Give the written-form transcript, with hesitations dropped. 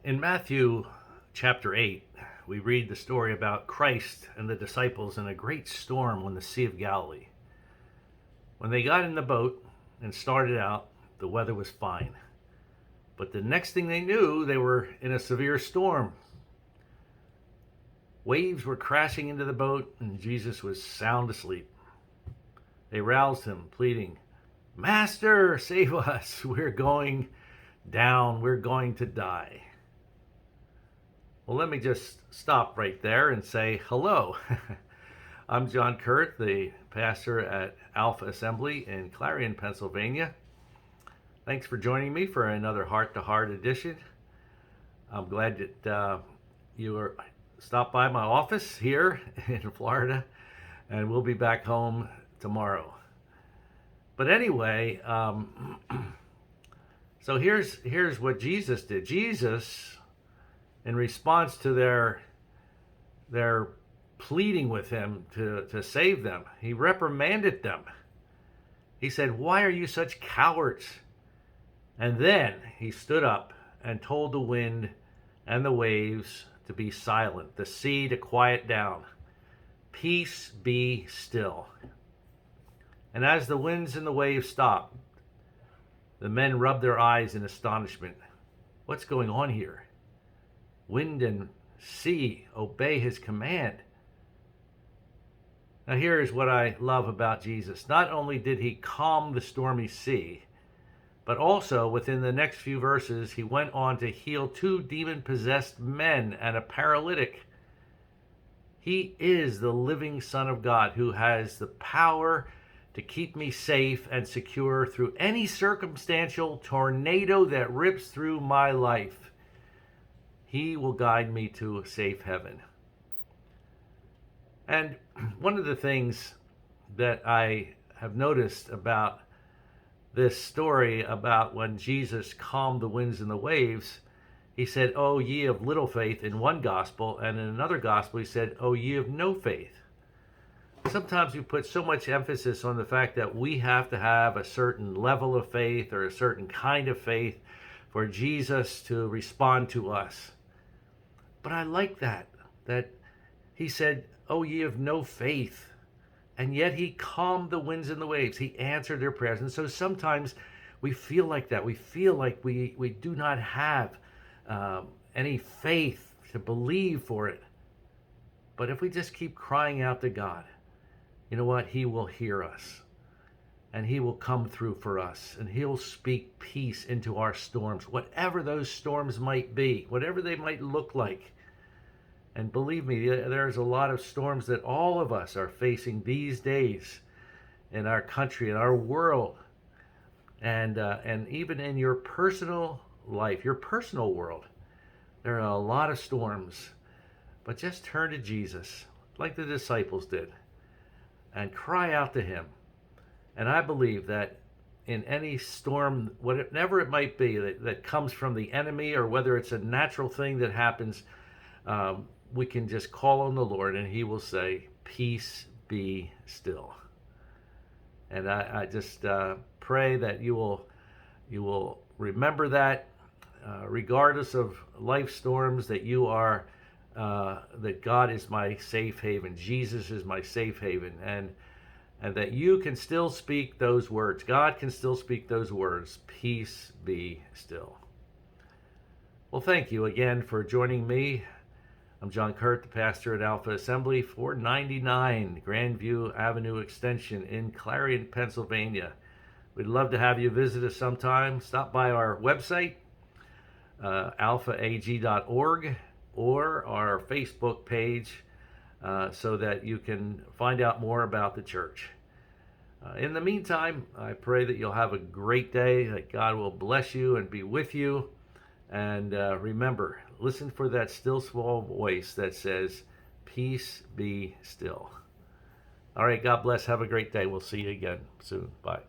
In Matthew chapter 8, we read the story about Christ and the disciples in a great storm on the Sea of Galilee. When they got in the boat and started out, the weather was fine. But the next thing they knew, they were in a severe storm. Waves were crashing into the boat, and Jesus was sound asleep. They roused him, pleading, "Master, save us! We're going down. We're going to die." Well, let me just stop right there and say hello. I'm John Kuert, the pastor at Alpha Assembly in Clarion, Pennsylvania. Thanks for joining me for another Heart to Heart edition. I'm glad that you stopped by my office here in Florida, and we'll be back home tomorrow. But anyway, so here's what Jesus did. Jesus, in response to their pleading with him to save them, he reprimanded them. He said, "Why are you such cowards?" And then he stood up and told the wind and the waves to be silent, the sea to quiet down. "Peace, be still." And as the winds and the waves stopped, the men rubbed their eyes in astonishment. What's going on here? Wind and sea obey his command. Now here is what I love about Jesus. Not only did he calm the stormy sea, but also within the next few verses, he went on to heal 2 demon-possessed men and a paralytic. He is the living Son of God who has the power to keep me safe and secure through any circumstantial tornado that rips through my life. He will guide me to a safe heaven. And one of the things that I have noticed about this story about when Jesus calmed the winds and the waves, he said, "Oh, ye of little faith," in one gospel, and in another gospel he said, "Oh, ye of no faith." Sometimes we put so much emphasis on the fact that we have to have a certain level of faith or a certain kind of faith for Jesus to respond to us. But I like that he said, "Oh, ye of no faith." And yet he calmed the winds and the waves. He answered their prayers. And so sometimes we feel like that. We feel like we do not have any faith to believe for it. But if we just keep crying out to God, you know what? He will hear us. And he will come through for us. And he'll speak peace into our storms, whatever those storms might be, whatever they might look like. And believe me, there's a lot of storms that all of us are facing these days in our country, in our world, and even in your personal life, your personal world. There are a lot of storms, but just turn to Jesus, like the disciples did, and cry out to him. And I believe that in any storm, whatever it might be, that comes from the enemy, or whether it's a natural thing that happens, we can just call on the Lord and he will say, "Peace, be still." And I just pray that you will remember that, regardless of life storms, that you are that God is my safe haven. Jesus is my safe haven, and that you can still speak those words. God can still speak those words. "Peace, be still." Well, thank you again for joining me. I'm John Kuert, the pastor at Alpha Assembly, 499 Grandview Avenue Extension in Clarion, Pennsylvania. We'd love to have you visit us sometime. Stop by our website, alphaag.org, or our Facebook page, so that you can find out more about the church. In the meantime, I pray that you'll have a great day, that God will bless you and be with you. And remember, listen for that still small voice that says, "Peace, be still." All right, God bless. Have a great day. We'll see you again soon. Bye.